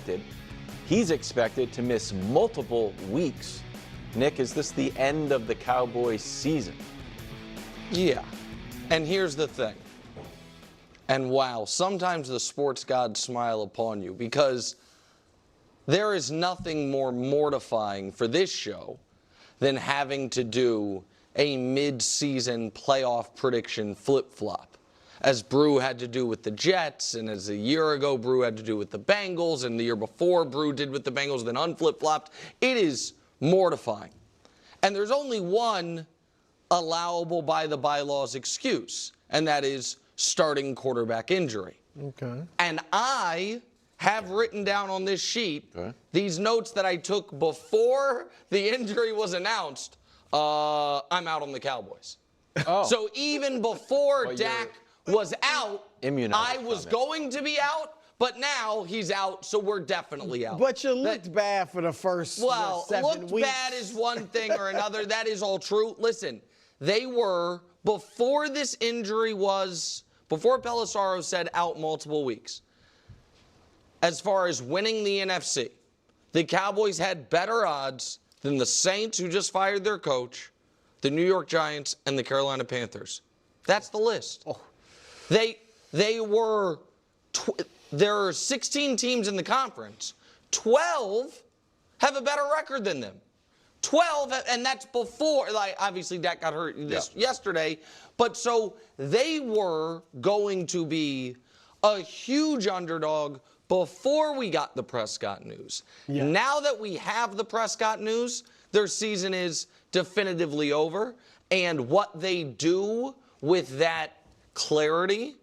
expected. He's expected to miss multiple weeks. Nick, is this the end of the Cowboys season? Yeah. And here's the thing. And wow, sometimes the sports gods smile upon you, because there is nothing more mortifying for this show than having to do a mid-season playoff prediction flip-flop, as Brew had to do with the Jets, and as a year ago Brew had to do with the Bengals, and the year before Brew did with the Bengals, then unflip-flopped. It is mortifying. And there's only one allowable by the bylaws excuse, and that is starting quarterback injury. Okay. And I have written down on this sheet these notes that I took before the injury was announced. I'm out on the Cowboys. Oh. So even before Dak was out, I was going to be out, but now he's out, so we're definitely out. But you looked bad for the first 7 looked weeks. bad is one thing or another. That is all true. Listen, they were, before this injury was, before Pelissaro said out multiple weeks, as far as winning the NFC, the Cowboys had better odds than the Saints, who just fired their coach, the New York Giants, and the Carolina Panthers. That's the list. Oh. They were, there are 16 teams in the conference. 12 have a better record than them. 12, and that's before, like, obviously Dak got hurt yesterday, but so they were going to be a huge underdog before we got the Prescott news. Yeah. Now that we have the Prescott news, their season is definitively over, and what they do with that clarity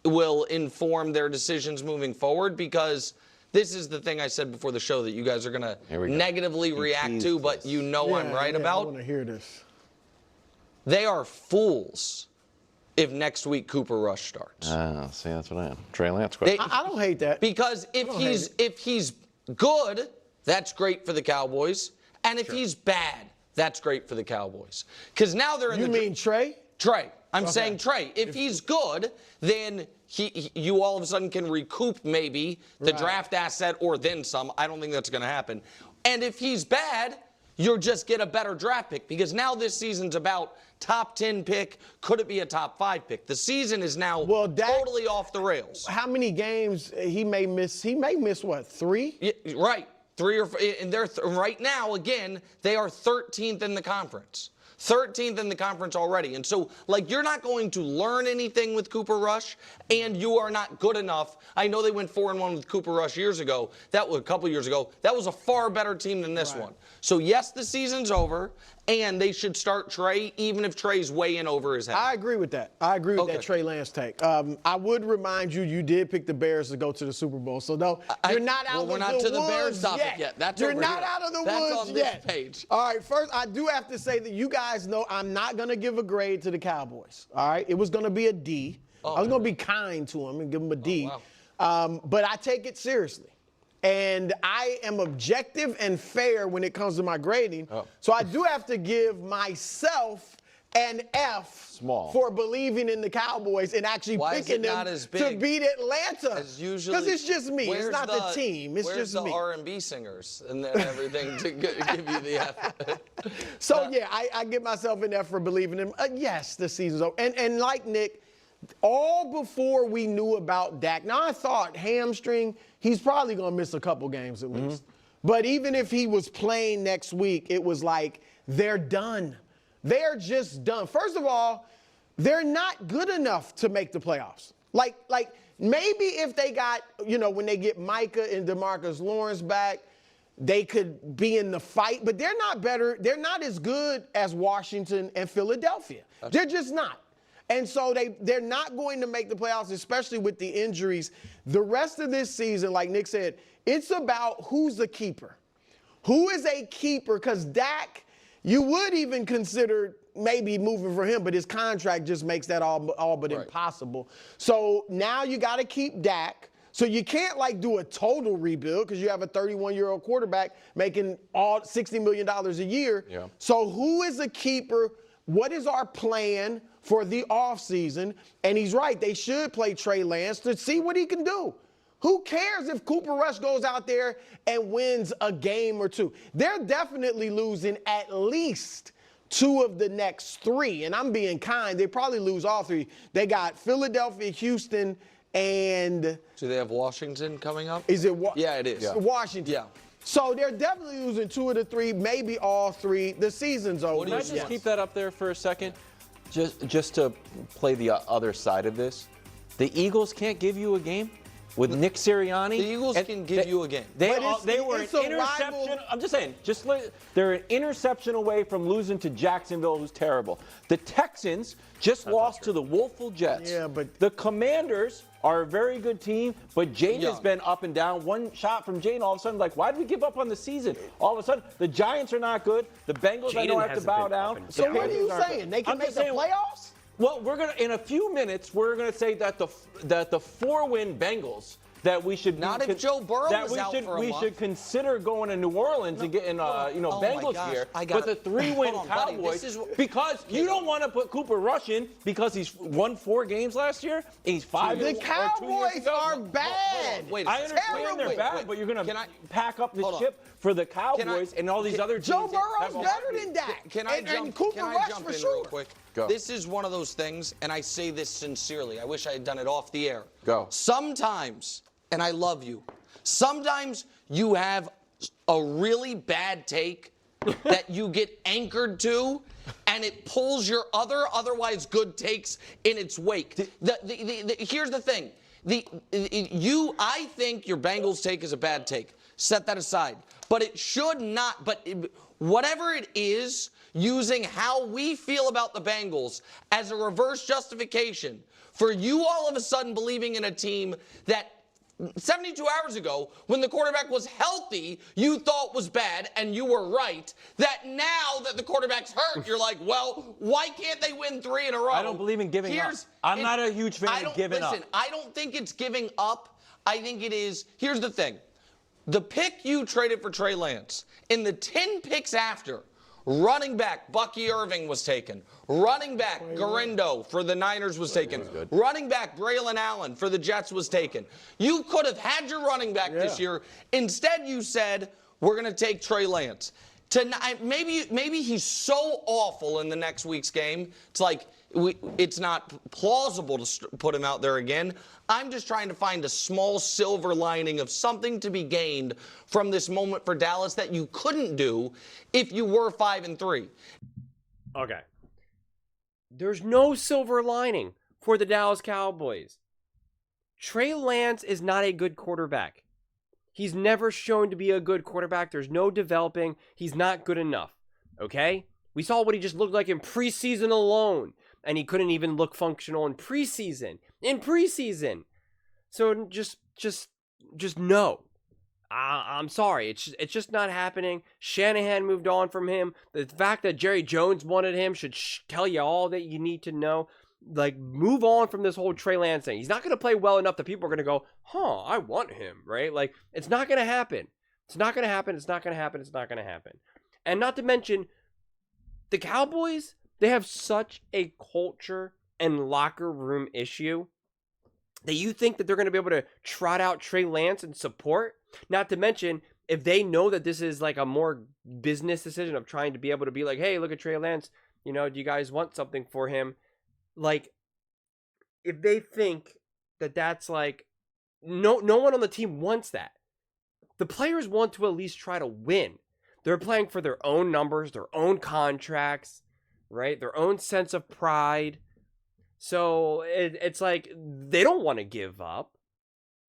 will inform their decisions moving forward, because this is the thing I said before the show that you guys are going to negatively react to, but you know I'm right about. I want to hear this. They are fools if next week Cooper Rush starts. See, that's what I am. Trey Lance question. I don't hate that. Because if he's good, that's great for the Cowboys. And if he's bad, that's great for the Cowboys. Because now they're in You mean Trey? Trey. I'm saying Trey. If he's good, then you all of a sudden can recoup maybe the draft asset or then some. I don't think that's going to happen. And if he's bad, you'll just get a better draft pick, because now this season's about top 10 pick. Could it be a top 5 pick? The season is now totally off the rails. How many games he may miss? He may miss, what, 3? Yeah, right. 3 or 4. And they're right now, again, they are 13th in the conference. 13th in the conference already. And so, like, you're not going to learn anything with Cooper Rush, and you are not good enough. I know they went 4-1 with Cooper Rush years ago. That was a couple years ago. That was a far better team than this one. So, yes, the season's over, and they should start Trey, even if Trey's way in over his head. I agree with that. I agree with that Trey Lance take. I would remind you, you did pick the Bears to go to the Super Bowl. So, no, you're not out of the woods yet. We're not to the Bears topic yet. That's You're not out of the woods yet. That's on this page. All right, first, I do have to say that you guys know I'm not going to give a grade to the Cowboys. All right? It was going to be a D. I was going to be kind to them and give them a D. But I take it seriously. And I am objective and fair when it comes to my grading. So I do have to give myself an F for believing in the Cowboys and actually picking them to beat Atlanta. Because it's just me. It's not the team. It's just me. Where's the R&B singers and everything to give you the F? So, yeah, I give myself an F for believing in them. Yes, the season's over. And like Nick, all before we knew about Dak. Now, I thought hamstring, he's probably going to miss a couple games at least. But even if he was playing next week, it was like, they're done. They're just done. First of all, they're not good enough to make the playoffs. Like maybe if they got, when they get Micah and DeMarcus Lawrence back, they could be in the fight. But they're not better. They're not as good as Washington and Philadelphia. They're just not. And so they're not going to make the playoffs, especially with the injuries. The rest of this season, like Nick said, it's about who's the keeper. Who is a keeper? Because Dak, you would even consider maybe moving for him, but his contract just makes that all but impossible. So now you got to keep Dak. So you can't, do a total rebuild because you have a 31-year-old quarterback making all $60 million a year. Yeah. So who is a keeper? What is our plan for the offseason? And he's right. They should play Trey Lance to see what he can do. Who cares if Cooper Rush goes out there and wins a game or two? They're definitely losing at least 2 of the next 3, and I'm being kind. They probably lose all 3. They got Philadelphia, Houston, and Do they have Washington coming up? is it? Yeah, it is. Washington. Yeah. So they're definitely losing 2 of the 3, maybe all 3. The season's over. Can I just keep that up there for a second? Just to play the other side of this. The Eagles can't give you a game with Nick Sirianni. The Eagles can give you a game. They But were an it's a interception. rival. I'm just saying, they're an interception away from losing to Jacksonville, who's terrible. The Texans just lost to the Woeful Jets. Yeah, but the Commanders are a very good team, but Jane Yeah. has been up and down. One shot from Jane, all of a sudden, like, why did we give up on the season? All of a sudden, the Giants are not good. The Bengals, I know, Jaden have to hasn't bow been down. up and So down. what are you Panthers aren't saying? good. They can I'm make just the saying- playoffs? Well, in a few minutes, we're gonna say that the 4-win Bengals that we should Not if Joe Burrow that was we out should for a we month. should consider going to New Orleans and getting Oh my Bengals gosh, here. I But gotta- the 3-win hold on, buddy, Cowboys this is what- because you don't want to put Cooper Rush in because he's won 4 games last year and he's 5 The years- or 2 years Cowboys ago. are bad. Wait a I second. understand they're bad, but you're going Can to I- pack up the hold on. ship for the Cowboys and all these other teams. Joe that Burrow's have a better heartbeat. than Dak. Can I and jump, Cooper can I Rush jump for in sure. real quick? Go. This is one of those things, and I say this sincerely. I wish I had done it off the air. Go. Sometimes, and I love you, sometimes you have a really bad take that you get anchored to, and it pulls your otherwise good takes in its wake. Here's the thing. I think your Bengals take is a bad take. Set that aside. But it should not, whatever it is, using how we feel about the Bengals as a reverse justification for you all of a sudden believing in a team that 72 hours ago, when the quarterback was healthy, you thought was bad, and you were right. That now that the quarterback's hurt, you're like, well, why can't they win 3 in a row? I don't believe in giving up. I'm not a huge fan of giving up. Listen, I don't think it's giving up. I think it is. Here's the thing. The pick you traded for Trey Lance, in the 10 picks after, running back Bucky Irving was taken. Running back Garindo for the Niners was taken. Running back Braylon Allen for the Jets was taken. You could have had your running back this year. Instead, you said, we're going to take Trey Lance. Tonight, maybe he's so awful in the next week's game, it's like it's not plausible to put him out there again. I'm just trying to find a small silver lining of something to be gained from this moment for Dallas that you couldn't do if you were 5-3. Okay. There's no silver lining for the Dallas Cowboys. Trey Lance is not a good quarterback. He's never shown to be a good quarterback. There's no developing. He's not good enough. Okay? We saw what he just looked like in preseason alone. And he couldn't even look functional in preseason. So just no. I'm sorry. It's just not happening. Shanahan moved on from him. The fact that Jerry Jones wanted him should tell you all that you need to know. Like, move on from this whole Trey Lance thing. He's not going to play well enough that people are going to go, I want him, right? Like, it's not going to happen. It's not going to happen. And not to mention, the Cowboys, they have such a culture and locker room issue that you think that they're going to be able to trot out Trey Lance and support. Not to mention, if they know that this is like a more business decision of trying to be able to be like, hey, look at Trey Lance, do you guys want something for him? Like, if they think that that's like, no one on the team wants that. The players want to at least try to win. They're playing for their own numbers, their own contracts, right? Their own sense of pride. So it's like they don't want to give up.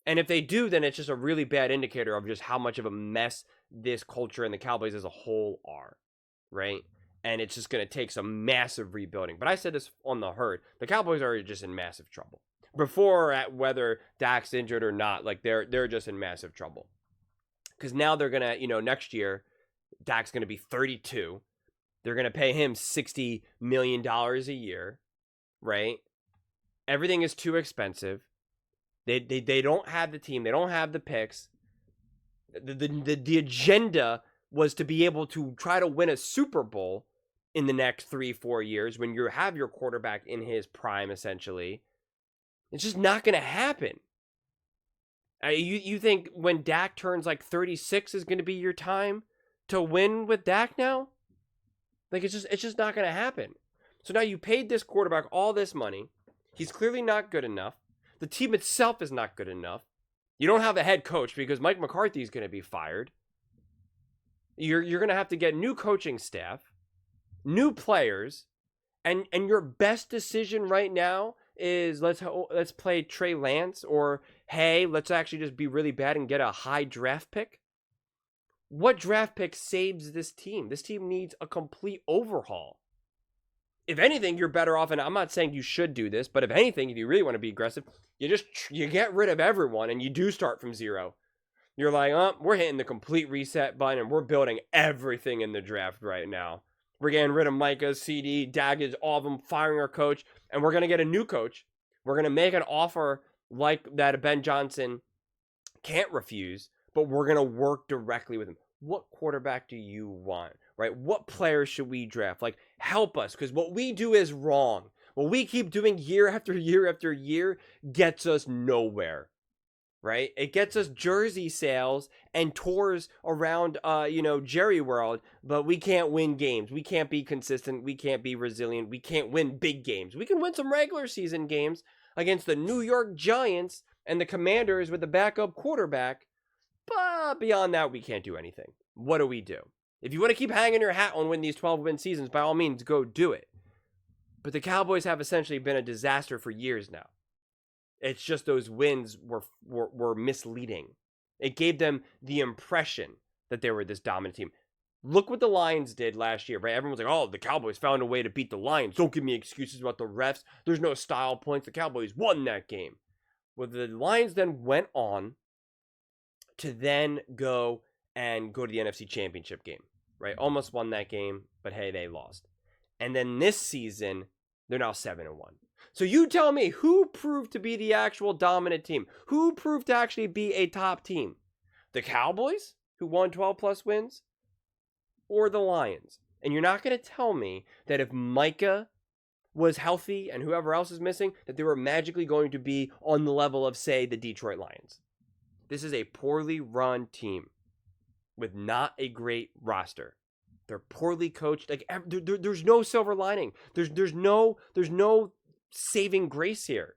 And if they do, then it's just a really bad indicator of just how much of a mess this culture and the Cowboys as a whole are, right? And it's just going to take some massive rebuilding. But I said this on the herd. The Cowboys are just in massive trouble. Before, whether Dak's injured or not, like they're just in massive trouble. Because now they're going to, next year, Dak's going to be 32. They're going to pay him $60 million a year, right? Everything is too expensive. They don't have the team. They don't have the picks. The agenda was to be able to try to win a Super Bowl in the next 3-4 years when you have your quarterback in his prime, essentially. It's just not going to happen. You think when Dak turns like 36 is going to be your time to win with Dak now? Like it's just not going to happen. So now you paid this quarterback all this money. He's clearly not good enough. The team itself is not good enough. You don't have a head coach because Mike McCarthy is going to be fired. You're going to have to get new coaching staff, new players, and your best decision right now is let's play Trey Lance, or hey, let's actually just be really bad and get a high draft pick. What draft pick saves this team? This team needs a complete overhaul. If anything, you're better off, and I'm not saying you should do this, but if anything, if you really want to be aggressive, you get rid of everyone and you do start from zero. You're like, we're hitting the complete reset button and we're building everything in the draft right now. We're getting rid of Micah, CD, Daggett, all of them, firing our coach, and we're going to get a new coach. We're going to make an offer like that Ben Johnson can't refuse, but we're going to work directly with him. What quarterback do you want, right? What players should we draft? Like, help us, because what we do is wrong. What we keep doing year after year after year gets us nowhere, right? It gets us jersey sales and tours around, Jerry World, but we can't win games. We can't be consistent. We can't be resilient. We can't win big games. We can win some regular season games against the New York Giants and the Commanders with the backup quarterback, but beyond that, we can't do anything. What do we do? If you want to keep hanging your hat on win these 12-win seasons, by all means, go do it. But the Cowboys have essentially been a disaster for years now. It's just those wins were misleading. It gave them the impression that they were this dominant team. Look what the Lions did last year, right? Everyone's like, oh, the Cowboys found a way to beat the Lions. Don't give me excuses about the refs. There's no style points. The Cowboys won that game. Well, the Lions then went on to then go to the NFC Championship game, right? Almost won that game, but hey, they lost. And then this season, they're now 7-1. So you tell me, who proved to be the actual dominant team? Who proved to actually be a top team? The Cowboys, who won 12-plus wins? Or the Lions? And you're not going to tell me that if Micah was healthy and whoever else is missing, that they were magically going to be on the level of, say, the Detroit Lions. This is a poorly run team with not a great roster. They're poorly coached. Like there's no silver lining. There's no saving grace here.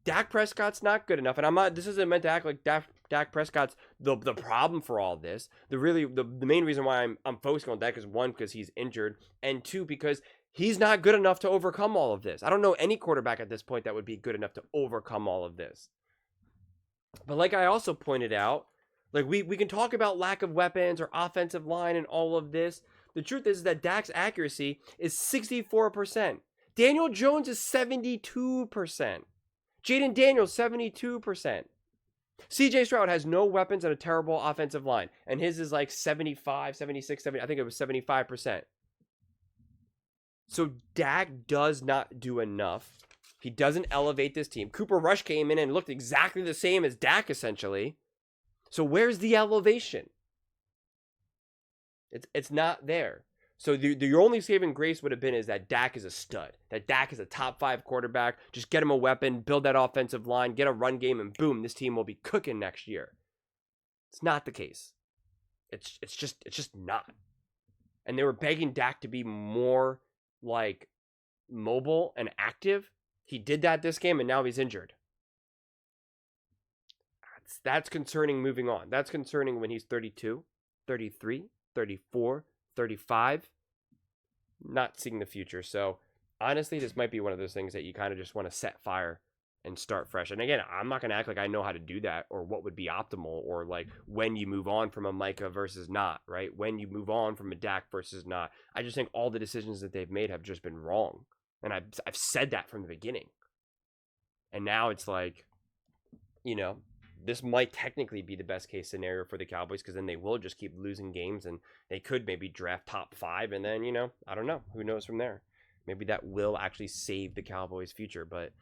Dak Prescott's not good enough, and I'm not. This isn't meant to act like Dak Prescott's the problem for all this. The main reason why I'm focusing on Dak is, one, because he's injured, and two, because he's not good enough to overcome all of this. I don't know any quarterback at this point that would be good enough to overcome all of this. But like I also pointed out, like we can talk about lack of weapons or offensive line and all of this. The truth is that Dak's accuracy is 64%. Daniel Jones is 72%. Jaden Daniels, 72%. CJ Stroud has no weapons and a terrible offensive line. And his is like 75, 76, 70. I think it was 75%. So Dak does not do enough. He doesn't elevate this team. Cooper Rush came in and looked exactly the same as Dak, essentially. So where's the elevation? It's not there. So your only saving grace would have been is that Dak is a stud. That Dak is a top 5 quarterback. Just get him a weapon, build that offensive line, get a run game, and boom, this team will be cooking next year. It's not the case. It's just not. And they were begging Dak to be more like mobile and active. He did that this game, and now he's injured. That's concerning moving on. That's concerning when he's 32, 33, 34, 35. Not seeing the future. So honestly, this might be one of those things that you kind of just want to set fire and start fresh. And again, I'm not going to act like I know how to do that or what would be optimal or like when you move on from a Micah versus not, right? When you move on from a Dak versus not. I just think all the decisions that they've made have just been wrong. And I've said that from the beginning. And now it's like, this might technically be the best case scenario for the Cowboys, because then they will just keep losing games and they could maybe draft top 5. And then, I don't know. Who knows from there? Maybe that will actually save the Cowboys' future. But,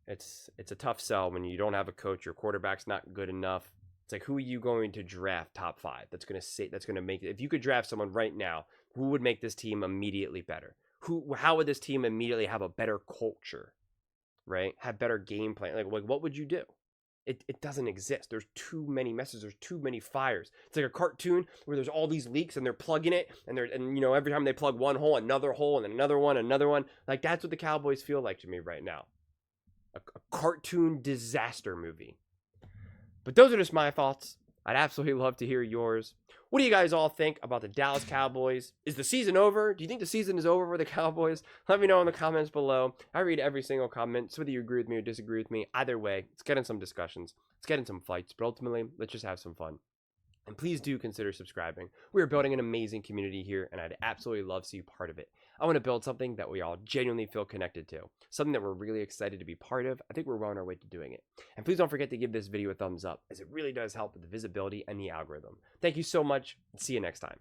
it's a tough sell when you don't have a coach. Your quarterback's not good enough. It's like, who are you going to draft top 5? That's going to make it. If you could draft someone right now, who would make this team immediately better? How would this team immediately have a better culture, right? Have better game plan? Like what would you do? It doesn't exist. There's too many messages. There's too many fires. It's like a cartoon where there's all these leaks and they're plugging it, and you know, every time they plug one hole, and then another one. Like, that's what the Cowboys feel like to me right now. A cartoon disaster movie. But those are just my thoughts. I'd absolutely love to hear yours. What do you guys all think about the Dallas Cowboys? Is the season over? Do you think the season is over for the Cowboys? Let me know in the comments below. I read every single comment, so whether you agree with me or disagree with me, either way, let's get in some discussions. Let's get in some fights, but ultimately, let's just have some fun. And please do consider subscribing. We are building an amazing community here, and I'd absolutely love to see you part of it. I want to build something that we all genuinely feel connected to, something that we're really excited to be part of. I think we're well on our way to doing it. And please don't forget to give this video a thumbs up, as it really does help with the visibility and the algorithm. Thank you so much, and see you next time.